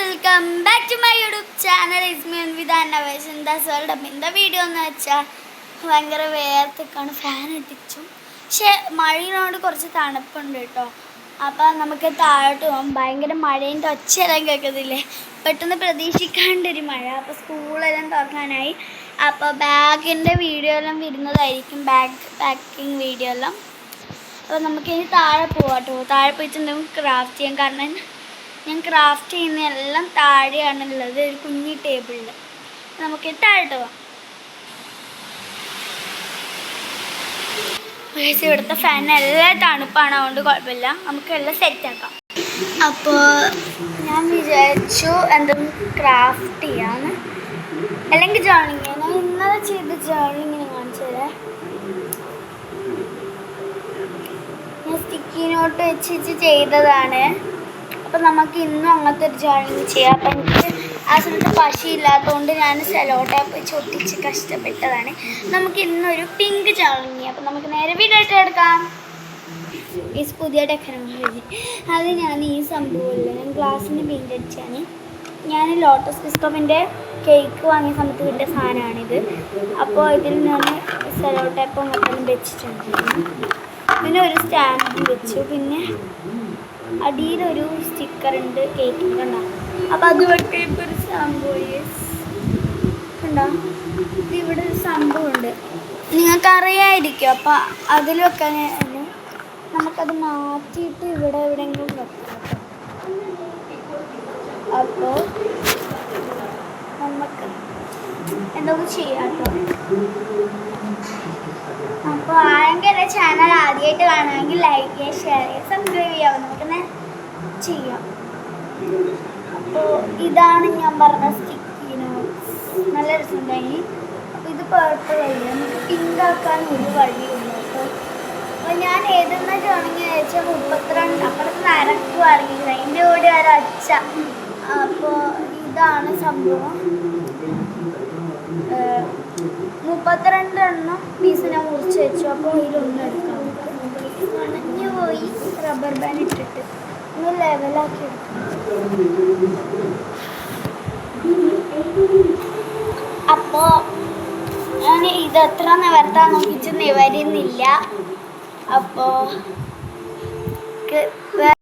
Welcome back to my YouTube channel. It's me with നവേശൻദാസ് world. അപ്പം എന്താ video എന്ന് വെച്ചാൽ ഭയങ്കര വേർത്തൊക്കെയാണ്, ഫാൻ ഇട്ടിച്ചു. പക്ഷെ മഴയോട് കുറച്ച് തണുപ്പുണ്ട് കേട്ടോ. അപ്പം നമുക്ക് താഴോട്ട് പോകാം. ഭയങ്കര മഴേൻ്റെ ഒച്ചയെല്ലാം കേൾക്കുന്നില്ലേ, പെട്ടെന്ന് പ്രതീക്ഷിക്കാണ്ടൊരു മഴ. അപ്പോൾ സ്കൂളെല്ലാം തുറക്കാനായി. അപ്പോൾ ബാഗിൻ്റെ വീഡിയോ എല്ലാം വരുന്നതായിരിക്കും, ബാഗ് പാക്കിങ് വീഡിയോ എല്ലാം. അപ്പോൾ നമുക്കിനി താഴെ പോകാം കേട്ടോ. താഴെ പോയിട്ട് എന്തെങ്കിലും ക്രാഫ്റ്റ് ചെയ്യാം. കാരണം ഞാൻ ക്രാഫ്റ്റ് ചെയ്യുന്ന എല്ലാം താഴെയാണുള്ളത്, ഒരു കുഞ്ഞി ടേബിളിൽ. നമുക്ക് താഴോട്ട് പോകാം. ഇവിടുത്തെ ഫാൻ എല്ലാം തണുപ്പാണ്, അതുകൊണ്ട് കുഴപ്പമില്ല, നമുക്കെല്ലാം സെറ്റാക്കാം. അപ്പോൾ ഞാൻ വിചാരിച്ചു എന്തെങ്കിലും ക്രാഫ്റ്റ് ചെയ്യാമെന്ന്, അല്ലെങ്കിൽ ജേർണിങ്. ഞാൻ ഇന്നലെ ചെയ്ത ജേർണിങ്ങിനെ കാണിച്ചത് ഞാൻ സ്റ്റിക്കി നോട്ട് വെച്ച് ചെയ്തതാണ്. അപ്പോൾ നമുക്ക് ഇന്നും അങ്ങനത്തെ ഒരു ജേർണിങ് ചെയ്യാം. അപ്പം എനിക്ക് ആ സമയത്ത് പശയില്ലാത്തതുകൊണ്ട് ഞാൻ സെലോ ടേപ്പ് വെച്ച് ഒട്ടിച്ച് കഷ്ടപ്പെട്ടതാണ്. നമുക്ക് ഇന്നൊരു പിങ്ക് ജേർണിങ്. അപ്പം നമുക്ക് നേരെ വീഡിയോ എടുക്കാം. ഈ പുതിയ ടെക്നോളജി അത് ഞാൻ ഈ സംഭവമില്ല, ഞാൻ ഗ്ലാസ്സിന് പെയിൻ്റ് അടിച്ചാണ്. ഞാൻ ലോട്ടസ് ബിസ്കോപ്പിൻ്റെ കേക്ക് വാങ്ങിയ സമയത്ത് കിട്ടിയ സാധനമാണിത്. അപ്പോൾ ഇതിൽ ഞാൻ സെലോ ടേപ്പ് അങ്ങോട്ടും വെച്ചിട്ടുണ്ട്. പിന്നെ ഒരു സ്റ്റാൻഡ് വെച്ചു. പിന്നെ അടിയിലൊരു സ്റ്റിക്കർ ഉണ്ട് കേക്കിൻ്റെ ഉണ്ടാകും. അപ്പോൾ അത് വെട്ടിയപ്പോൾ ഒരു സംഭവം ഉണ്ടോ, ഇവിടെ ഒരു സംഭവമുണ്ട്, നിങ്ങൾക്കറിയായിരിക്കും. അപ്പോൾ അതിൽ വെക്കാൻ നമുക്കത് മാറ്റിയിട്ട് ഇവിടെ എവിടെയെങ്കിലും വെക്കാം. അപ്പോൾ നമുക്ക് എന്തൊക്കെ ചെയ്യാം കേട്ടോ. അപ്പോൾ ആരെങ്കിലും എൻ്റെ ചാനൽ ആദ്യമായിട്ട് കാണുമെങ്കിൽ ലൈക്ക് ചെയ്യുക, ഷെയർ ചെയ്യുക, സബ്സ്ക്രൈബ് ചെയ്യാം. നമുക്കെന്നെ ചെയ്യാം. അപ്പോൾ ഇതാണ് ഞാൻ പറഞ്ഞ സ്റ്റിക്കി നോട്ട്സ്, നല്ല രസമുണ്ടായി. അപ്പോൾ ഇത് പേർപ്പിൾ വഴി നമുക്ക് പിങ്ക് ആക്കാൻ ഒരു വഴിയുള്ളൂ കേട്ടോ. അപ്പോൾ ഞാൻ ഏതെന്നാ ജോണിങ് വെച്ചാൽ 32 അപ്പുറത്ത് നരക്കും അറിയില്ല, അതിൻ്റെ കൂടെ ഒരച്ച. അപ്പോൾ ഇതാണ് സംഭവം. 32 എണ്ണം പീസ് ഞാൻ മുറിച്ച് വെച്ചു. അപ്പോൾ ഇതിലൊന്നും എടുക്കാം. നനഞ്ഞു പോയി, റബ്ബർ ബാൻഡ് ഇട്ടിട്ട് ഒന്ന് ലെവലാക്കി എടുക്കാം. അപ്പോൾ ഞാൻ ഇത് എത്ര നിവർത്താൻ നോക്കിച്ച് നിവരുന്നില്ല. അപ്പോൾ